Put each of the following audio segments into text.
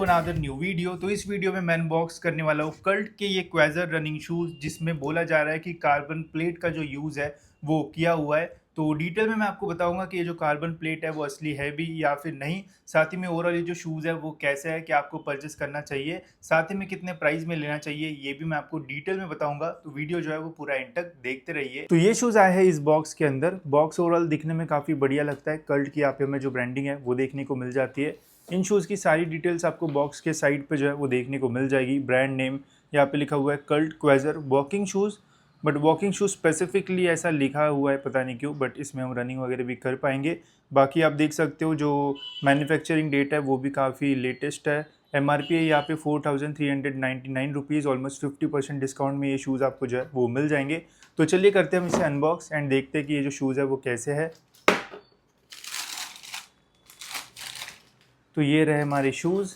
Another new video. तो इस video में मैं अनबॉक्स करने वाला हूँ कल्ट के ये क्वेजर रनिंग शूज़, जिसमें बोला जा रहा है कि कार्बन प्लेट का जो यूज़ है वो किया हुआ है। तो डिटेल में मैं आपको बताऊंगा कि ये जो कार्बन प्लेट है वो असली है भी या फिर नहीं। साथ ही में ओवरऑल ये जो शूज़ है वो कैसे है, क्या आपको परचेस करना चाहिए, साथ ही में कितने प्राइस में लेना चाहिए, ये भी मैं आपको डिटेल में बताऊंगा। तो वीडियो जो है वो पूरा एंड तक देखते रहिए। तो ये शूज़ आए हैं इस बॉक्स के अंदर। बॉक्स ओवरऑल दिखने में काफ़ी बढ़िया लगता है। कल्ट की यहाँ पे हमें जो ब्रांडिंग है वो देखने को मिल जाती है। इन शूज़ की सारी डिटेल्स आपको बॉक्स के साइड पे जो है वो देखने को मिल जाएगी। ब्रांड नेम यहाँ पे लिखा हुआ है Cult Quasar walking shoes, but walking shoes specifically ऐसा लिखा हुआ है पता नहीं क्यों, बट इसमें हम रनिंग वगैरह भी कर पाएंगे। बाकी आप देख सकते हो जो मैन्युफैक्चरिंग डेट है वो भी काफ़ी लेटेस्ट है। MRP है यहाँ पे 4399 रुपीज़, ऑलमोस्ट 50% डिस्काउंट में ये शूज़ आपको जो है वो मिल जाएंगे। तो चलिए करते हैं हम इसे अनबॉक्स एंड देखते हैं कि ये जो शूज़ है वो कैसे है। तो ये रहे हमारे शूज़।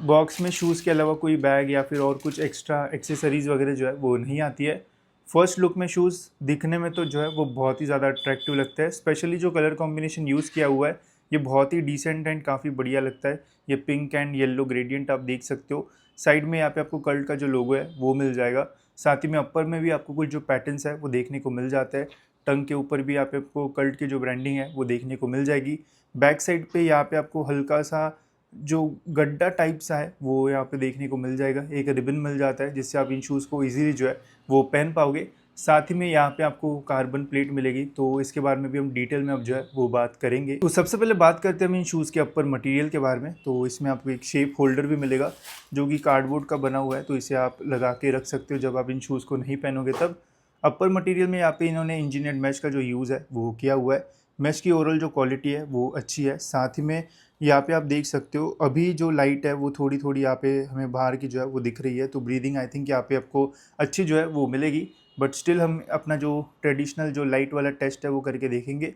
बॉक्स में शूज़ के अलावा कोई बैग या फिर और कुछ एक्स्ट्रा एक्सेसरीज़ वगैरह जो है वो नहीं आती है। फर्स्ट लुक में शूज़ दिखने में तो जो है वो बहुत ही ज़्यादा अट्रैक्टिव लगता है। स्पेशली जो कलर कॉम्बिनेशन यूज़ किया हुआ है ये बहुत ही डिसेंट एंड काफ़ी बढ़िया लगता है। ये पिंक एंड येलो ग्रेडियंट आप देख सकते हो। साइड में यहाँ पे आपको कल्ट का जो लोगो है वो मिल जाएगा। साथ ही में अपर में भी आपको कुछ जो पैटर्न्स है वो देखने को मिल जाता है। टंग के ऊपर भी यहाँ पे आपको कल्ट की जो ब्रांडिंग है वो देखने को मिल जाएगी। बैक साइड पे यहाँ पे आपको हल्का सा जो गड्ढा टाइप सा है वो यहाँ पे देखने को मिल जाएगा। एक रिबन मिल जाता है जिससे आप इन शूज़ को इजीली जो है वो पहन पाओगे। साथ ही में यहाँ पे आपको कार्बन प्लेट मिलेगी, तो इसके बारे में भी हम डिटेल में अब जो है वो बात करेंगे। तो सबसे पहले बात करते हैं हम इन शूज़ के अपर मटेरियल के बारे में। तो इसमें आपको एक शेप होल्डर भी मिलेगा जो कि कार्डबोर्ड का बना हुआ है, तो इसे आप लगा के रख सकते हो जब आप इन शूज़ को नहीं पहनोगे तब। अपर मटेरियल में यहाँ पे इन्होंने इंजीनियर्ड मैश का जो यूज़ है वो किया हुआ है। मैश की ओवरऑल जो क्वालिटी है वो अच्छी है। साथ ही में यहाँ पे आप देख सकते हो अभी जो लाइट है वो थोड़ी थोड़ी यहाँ पे हमें बाहर की जो है वो दिख रही है, तो ब्रीदिंग आई थिंक यहाँ पे आपको अच्छी जो है वो मिलेगी। बट स्टिल हम अपना जो ट्रेडिशनल जो लाइट वाला टेस्ट है वो करके देखेंगे,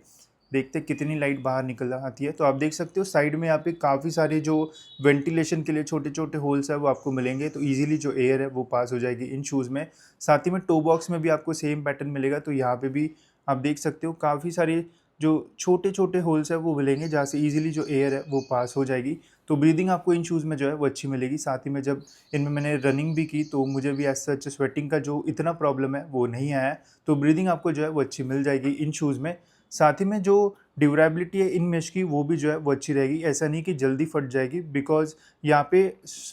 देखते हैं कितनी लाइट बाहर निकल आती है। तो आप देख सकते हो साइड में यहाँ पे काफ़ी सारे जो वेंटिलेशन के लिए छोटे छोटे होल्स है वो आपको मिलेंगे, तो ईजिली जो एयर है वो पास हो जाएगी इन शूज़ में। साथ ही में टो बॉक्स में भी आपको सेम पैटर्न मिलेगा, तो यहाँ पे भी आप देख सकते हो काफ़ी सारे जो छोटे छोटे होल्स है वो मिलेंगे जहाँ से ईजिली जो एयर है वो पास हो जाएगी। तो ब्रीदिंग आपको इन शूज़ में जो है वो अच्छी मिलेगी। साथ ही में जब इनमें मैंने रनिंग भी की तो मुझे भी एज सच स्वेटिंग का जो इतना प्रॉब्लम है वो नहीं आया है। तो ब्रीदिंग आपको जो है वो अच्छी मिल जाएगी इन शूज़ में। साथ ही में जो ड्यूरेबिलिटी है इन मेश की वो भी जो है वो अच्छी रहेगी। ऐसा नहीं कि जल्दी फट जाएगी, बिकॉज यहाँ पे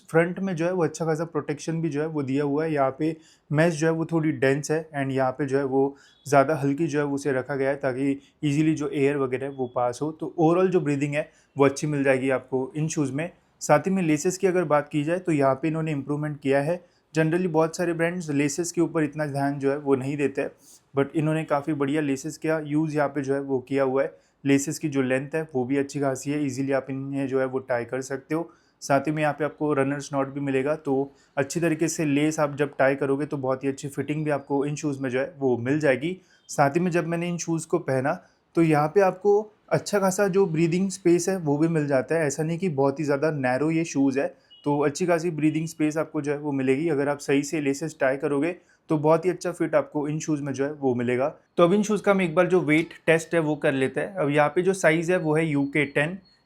फ्रंट में जो है वो अच्छा खासा प्रोटेक्शन भी जो है वो दिया हुआ है। यहाँ पे मैश जो है वो थोड़ी डेंस है एंड यहाँ पे जो है वो ज़्यादा हल्की जो है उसे रखा गया है ताकि इजीली जो एयर वगैरह वो पास हो। तो ओवरऑल जो ब्रीदिंग है वो अच्छी मिल जाएगी आपको इन शूज़ में। साथ ही में लेसेस की अगर बात की जाए तो यहाँ पे इन्होंने इम्प्रूवमेंट किया है। जनरली बहुत सारे ब्रांड्स लेसेस के ऊपर इतना ध्यान जो है वो नहीं देते हैं, बट इन्होंने काफ़ी बढ़िया लेसेस का यूज़ यहाँ पे जो है वो किया हुआ है। लेसेस की जो लेंथ है वो भी अच्छी खासी है, इजीली आप इन्हें जो है वो टाई कर सकते हो। साथ ही में यहाँ पे आपको रनर्स नॉट भी मिलेगा, तो अच्छी तरीके से लेस आप जब टाई करोगे तो बहुत ही अच्छी फिटिंग भी आपको इन शूज़ में जो है वो मिल जाएगी। साथ ही में जब मैंने इन शूज़ को पहना तो यहाँ पे आपको अच्छा खासा जो ब्रीदिंग स्पेस है वो भी मिल जाता है। ऐसा नहीं कि बहुत ही ज़्यादा नैरो ये शूज़ है, तो अच्छी खासी ब्रीदिंग स्पेस आपको जो है वो मिलेगी। अगर आप सही से लेसेस टाई करोगे तो बहुत ही अच्छा फिट आपको इन शूज़ में जो है वो मिलेगा। तो अब इन शूज़ का हम एक बार जो वेट टेस्ट है वो कर लेते हैं। अब यहाँ पे जो साइज़ है वो है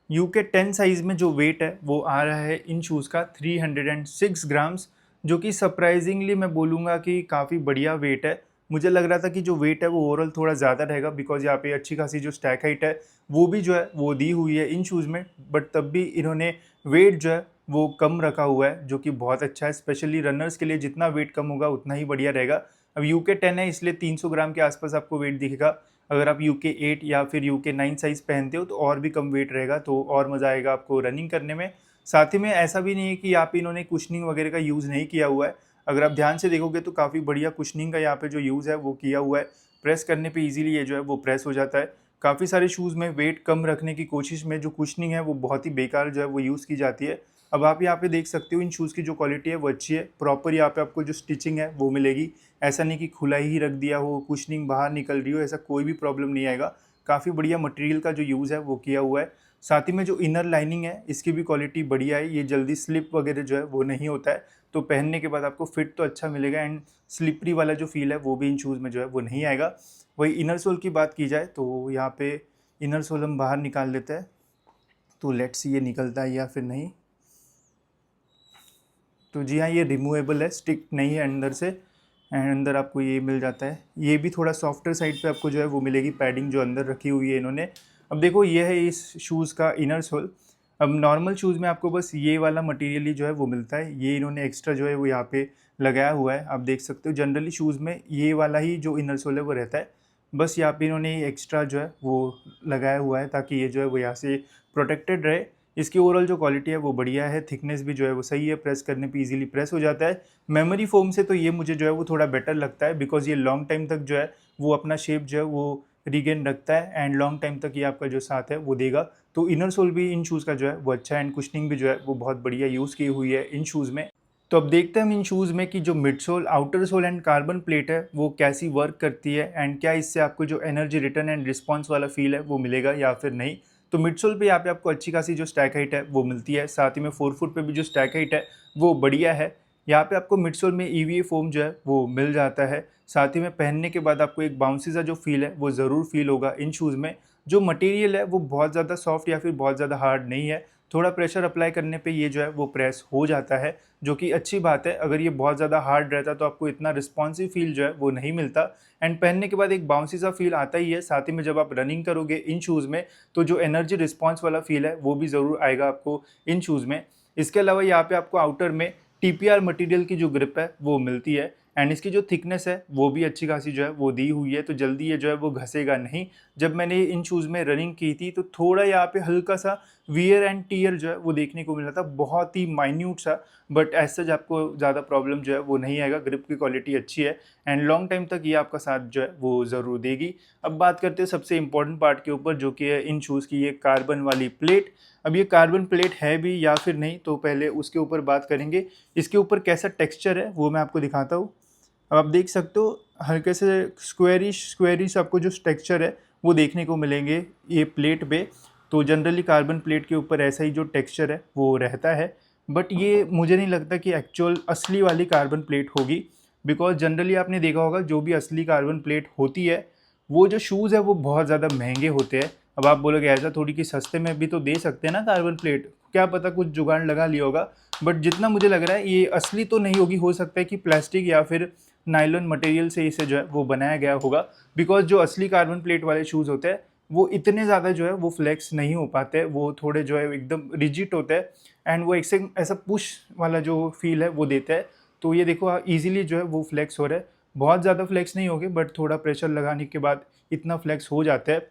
UK10 साइज़ में जो वेट है वो आ रहा है इन शूज़ का 306 ग्राम्स, जो कि सरप्राइजिंगली मैं बोलूँगा कि काफ़ी बढ़िया वेट है। मुझे लग रहा था कि जो वेट है वो ओवरऑल थोड़ा ज़्यादा रहेगा, बिकॉज यहाँ पे अच्छी खासी जो स्टैक हाइट है वो भी जो है वो दी हुई है इन शूज़ में, बट तब भी इन्होंने वेट जो है वो कम रखा हुआ है, जो कि बहुत अच्छा है। स्पेशली रनर्स के लिए जितना वेट कम होगा उतना ही बढ़िया रहेगा। अब UK10 है इसलिए 300 ग्राम के आसपास आपको वेट दिखेगा। अगर आप UK8 या फिर UK9 साइज़ पहनते हो तो और भी कम वेट रहेगा, तो और मज़ा आएगा आपको रनिंग करने में। साथ ही में ऐसा भी नहीं है कि यहाँ पे इन्होंने कुशनिंग वगैरह का यूज़ नहीं किया हुआ है। अगर आप ध्यान से देखोगे तो काफ़ी बढ़िया कुशनिंग का यहाँ पे जो यूज़ है वो किया हुआ है। प्रेस करने पे इजीली ये जो है वो प्रेस हो जाता है। काफ़ी सारे शूज़ में वेट कम रखने की कोशिश में जो कुशनिंग है वो बहुत ही बेकार जो है वो यूज़ की जाती है। अब आप यहाँ पे देख सकते हो इन शूज़ की जो क्वालिटी है वो अच्छी है। प्रॉपर यहाँ पे आपको जो स्टिचिंग है वो मिलेगी। ऐसा नहीं कि खुला ही रख दिया हो, कुशनिंग बाहर निकल रही हो, ऐसा कोई भी प्रॉब्लम नहीं आएगा। काफ़ी बढ़िया मटेरियल का जो यूज़ है वो किया हुआ है। साथ ही में जो इनर लाइनिंग है इसकी भी क्वालिटी बढ़िया है। ये जल्दी स्लिप वगैरह जो है वो नहीं होता है, तो पहनने के बाद आपको फिट तो अच्छा मिलेगा एंड स्लिपरी वाला जो फील है वो भी इन शूज़ में जो है वो नहीं आएगा। वही इनर सोल की बात की जाए तो यहाँ पे इनर सोल हम बाहर निकाल लेते हैं, तो लेट्स सी ये निकलता है या फिर नहीं। तो जी हाँ, ये रिमूवेबल है, स्टिक नहीं है अंदर से, एंड अंदर आपको ये मिल जाता है। ये भी थोड़ा सॉफ्टर साइड पे आपको जो है वो मिलेगी पैडिंग जो अंदर रखी हुई है इन्होंने। अब देखो ये है इस शूज़ का इनर सोल। अब नॉर्मल शूज़ में आपको बस ये वाला मटेरियल ही जो है वो मिलता है, ये इन्होंने एक्स्ट्रा जो है वो यहाँ पे लगाया हुआ है, आप देख सकते हो। जनरली शूज़ में ये वाला ही जो इनर सोल है वो रहता है, बस यहाँ पे इन्होंने एक्स्ट्रा जो है वो लगाया हुआ है ताकि ये जो है वो यहाँ से प्रोटेक्टेड रहे। इसकी ओवरऑल जो क्वालिटी है वो बढ़िया है, थिकनेस भी जो है वो सही है, प्रेस करने पे इजीली प्रेस हो जाता है। मेमोरी फोम से तो ये मुझे जो है वो थोड़ा बेटर लगता है, बिकॉज ये लॉन्ग टाइम तक जो है वो अपना शेप जो है वो रीगेन रखता है, एंड लॉन्ग टाइम तक ये आपका जो साथ है वो देगा। तो इनर सोल भी इन शूज़ का जो है वो अच्छा है, एंड कुशनिंग भी जो है वो बहुत बढ़िया यूज़ की हुई है इन शूज़ में। तो अब देखते हैं हम इन शूज़ में कि जो mid sole, outer sole and carbon plate है वो कैसी वर्क करती है, एंड क्या इससे आपको जो एनर्जी रिटर्न एंड रिस्पॉन्स वाला फील है वो मिलेगा या फिर नहीं। तो मिड सोल पे यहाँ पे आपको अच्छी खासी जो स्टैक हाइट है वो मिलती है, साथ ही में 4 फुट पे भी जो स्टैक हाइट है वो बढ़िया है। यहाँ पे आपको मिड सोल में EVA फोम जो है वो मिल जाता है, साथ ही में पहनने के बाद आपको एक बाउंसी सा जो फील है वो ज़रूर फील होगा इन शूज़ में। जो मटेरियल है वो बहुत ज़्यादा सॉफ्ट या फिर बहुत ज़्यादा हार्ड नहीं है, थोड़ा प्रेशर अप्लाई करने पे ये जो है वो प्रेस हो जाता है, जो कि अच्छी बात है। अगर ये बहुत ज़्यादा हार्ड रहता तो आपको इतना रिस्पॉन्सिव फील जो है वो नहीं मिलता, एंड पहनने के बाद एक बाउंसी सा फील आता ही है। साथ ही में जब आप रनिंग करोगे इन शूज़ में तो जो एनर्जी रिस्पॉन्स वाला फील है वो भी ज़रूर आएगा आपको इन शूज़ में। इसके अलावा यहाँ पे आपको आउटर में TPR मटेरियल की जो ग्रिप है वो मिलती है, एंड इसकी जो थिकनेस है वो भी अच्छी खासी जो है वो दी हुई है, तो जल्दी ये जो है वो घसेगा नहीं। जब मैंने इन शूज़ में रनिंग की थी तो थोड़ा यहाँ पे हल्का सा वियर एंड टीयर जो है वो देखने को मिला था, बहुत ही माइन्यूट सा, बट एज सच आपको ज़्यादा प्रॉब्लम जो है वो नहीं आएगा। ग्रिप की क्वालिटी अच्छी है, एंड लॉन्ग टाइम तक ये आपका साथ जो है वो ज़रूर देगी। अब बात करते हैं सबसे इंपॉर्टेंट पार्ट के ऊपर, जो कि है इन शूज़ की ये कार्बन वाली प्लेट। अब ये कार्बन प्लेट है भी या फिर नहीं, तो पहले उसके ऊपर बात करेंगे। इसके ऊपर कैसा टेक्सचर है वो मैं आपको दिखाता हूँ। अब आप देख सकते हो हल्के से स्क्वेरिश स्क्वेरिश आपको जो टेक्सचर है वो देखने को मिलेंगे ये प्लेट पे। तो जनरली कार्बन प्लेट के ऊपर ऐसा ही जो टेक्सचर है वो रहता है, बट ये मुझे नहीं लगता कि एक्चुअल असली वाली कार्बन प्लेट होगी, बिकॉज जनरली आपने देखा होगा जो भी असली कार्बन प्लेट होती है वो जो शूज़ है वो बहुत ज़्यादा महंगे होते हैं। अब आप बोलोगे ऐसा थोड़ी कि सस्ते में भी तो दे सकते हैं ना कार्बन प्लेट, क्या पता कुछ जुगाड़ लगा लिया होगा, बट जितना मुझे लग रहा है ये असली तो नहीं होगी। हो सकता है कि प्लास्टिक या फिर नायलॉन मटेरियल से इसे जो है वो बनाया गया होगा, बिकॉज जो असली कार्बन प्लेट वाले शूज़ होते हैं वो इतने ज़्यादा जो है वो फ्लेक्स नहीं हो पाते, वो थोड़े जो है एकदम रिजिड होते हैं, एंड वो एक ऐसा पुश वाला जो फील है वो देता है। तो ये देखो ईजिली जो है वो फ्लेक्स हो रहा है, बहुत ज़्यादा फ्लेक्स नहीं होगे बट थोड़ा प्रेशर लगाने के बाद इतना फ्लेक्स हो जाता है।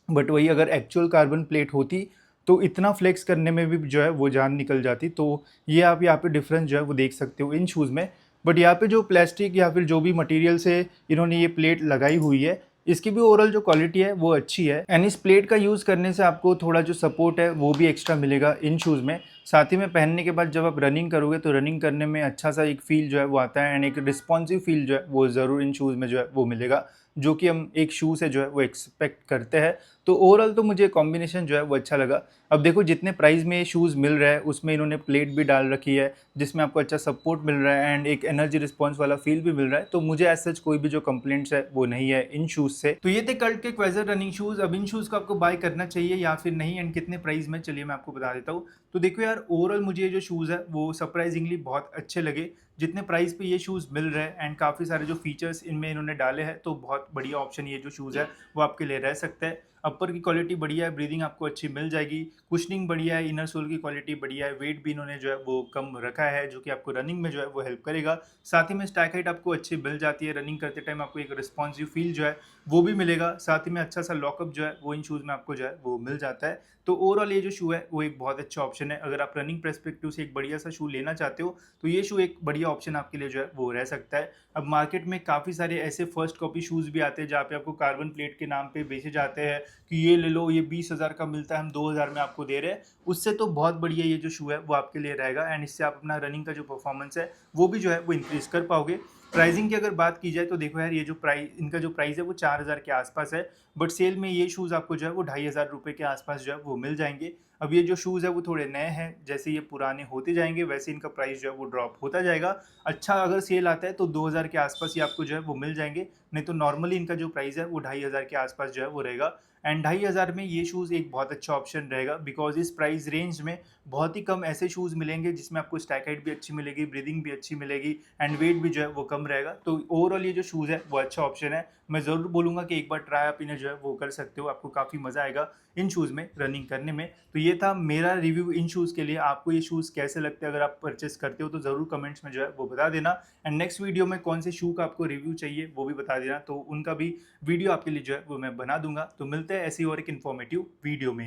बट वही अगर एक्चुअल कार्बन प्लेट होती तो इतना फ्लेक्स करने में भी जो है वो जान निकल जाती। तो ये आप यहाँ पे डिफरेंस जो है वो देख सकते हो इन शूज़ में। बट यहाँ पे जो प्लास्टिक या फिर जो भी मटेरियल से इन्होंने ये प्लेट लगाई हुई है इसकी भी ओवरऑल जो क्वालिटी है वो अच्छी है, एंड इस प्लेट का यूज़ करने से आपको थोड़ा जो सपोर्ट है वो भी एक्स्ट्रा मिलेगा इन शूज़ में। साथ ही में पहनने के बाद जब आप रनिंग करोगे तो रनिंग करने में अच्छा सा एक फील जो है वो आता है, एंड एक रिस्पॉन्सिव फील जो है वो ज़रूर इन शूज़ में जो है वो मिलेगा, जो कि हम एक शू से जो है वो एक्सपेक्ट करते हैं। तो ओवरऑल तो मुझे कॉम्बिनेशन जो है वो अच्छा लगा। अब देखो जितने प्राइस में ये शूज़ मिल रहा है उसमें इन्होंने प्लेट भी डाल रखी है जिसमें आपको अच्छा सपोर्ट मिल रहा है एंड एक एनर्जी रिस्पॉन्स वाला फील भी मिल रहा है, तो मुझे एज सच कोई भी जो कंप्लेंट्स है वो नहीं है इन शूज़ से। तो ये थे कल्ट के क्वेजर रनिंग शूज़। अब इन शूज़ को आपको बाय करना चाहिए या फिर नहीं, एंड कितने प्राइस में, चलिए मैं आपको बता देता हूँ। तो देखो यार ओवरऑल मुझे ये जो शूज़ है वो सरप्राइजिंगली बहुत अच्छे लगे, जितने प्राइस पे ये शूज़ मिल रहे हैं एंड काफ़ी सारे जो फीचर्स इनमें इन्होंने डाले हैं, तो बहुत बढ़िया ऑप्शन ये जो शूज़ है वो आपके लिए रह सकता है। अपर की क्वालिटी बढ़िया है, ब्रीदिंग आपको अच्छी मिल जाएगी, कुशनिंग बढ़िया है, इनर सोल की क्वालिटी बढ़िया है, वेट भी इन्होंने जो है वो कम रखा है जो कि आपको रनिंग में जो है वो हेल्प करेगा। साथ ही में स्टैक हाइट आपको अच्छी मिल जाती है, रनिंग करते टाइम आपको एक रिस्पॉन्सिव फील जो है वो भी मिलेगा। साथ ही में अच्छा सा लॉकअप जो है वो इन शूज़ में आपको जो है वो मिल जाता है। तो ओवरऑल ये जो शू है वो एक बहुत अच्छा ऑप्शन है। अगर आप रनिंग पर्सपेक्टिव से एक बढ़िया सा शू लेना चाहते हो तो ये शू एक बढ़िया ऑप्शन आपके लिए जो है वो रह सकता है। अब मार्केट में काफ़ी सारे ऐसे फर्स्ट कॉपी शूज़ भी आते हैं जहाँ पे आपको कार्बन प्लेट के नाम पे बेचे जाते हैं कि ये ले लो, ये 20,000 का मिलता है, हम 2,000 में आपको दे रहे हैं। उससे तो बहुत बढ़िया ये जो शू है वो आपके लिए रहेगा, एंड इससे आप अपना रनिंग का जो परफॉर्मेंस है वो भी जो है वो इंक्रीज़ कर पाओगे। प्राइसिंग की अगर बात की जाए तो देखो यार ये जो इनका जो प्राइस है वो 4,000 के आसपास है, बट सेल में ये शूज़ आपको जो है वो 2,500 रुपये के आसपास जो है वो मिल जाएंगे। अब ये जो शूज़ है वो थोड़े नए हैं, जैसे ये पुराने होते जाएंगे वैसे इनका प्राइस जो है वो ड्रॉप होता जाएगा। अच्छा अगर सेल आता है तो 2,000 के आसपास ही आपको जो है वो मिल जाएंगे, नहीं तो नॉर्मली इनका जो प्राइस है वो 2,500 के आसपास जो है वो रहेगा। एंड 2500 में ये शूज़ एक बहुत अच्छा ऑप्शन रहेगा, बिकॉज इस प्राइस रेंज में बहुत ही कम ऐसे शूज़ मिलेंगे जिसमें आपको स्टैक हाइट भी अच्छी मिलेगी, ब्रीदिंग भी अच्छी मिलेगी एंड वेट भी जो है वो कम रहेगा। तो ओवरऑल ये जो शूज़ है वो अच्छा ऑप्शन है। मैं ज़रूर बोलूँगा कि एक बार ट्राई आप इन्हें जो है वो कर सकते हो, आपको काफ़ी मज़ा आएगा इन शूज़ में रनिंग करने में। तो ये था मेरा रिव्यू इन शूज़ के लिए। आपको ये शूज़ कैसे लगते हैं, अगर आप परचेस करते हो तो ज़रूर कमेंट्स में जो है वो बता देना। एंड नेक्स्ट वीडियो में कौन से शू का आपको रिव्यू चाहिए वो भी बता देना, तो उनका भी वीडियो आपके लिए जो है वो मैं बना दूंगा। तो मिलते हैं ऐसी और एक इन्फॉर्मेटिव वीडियो में।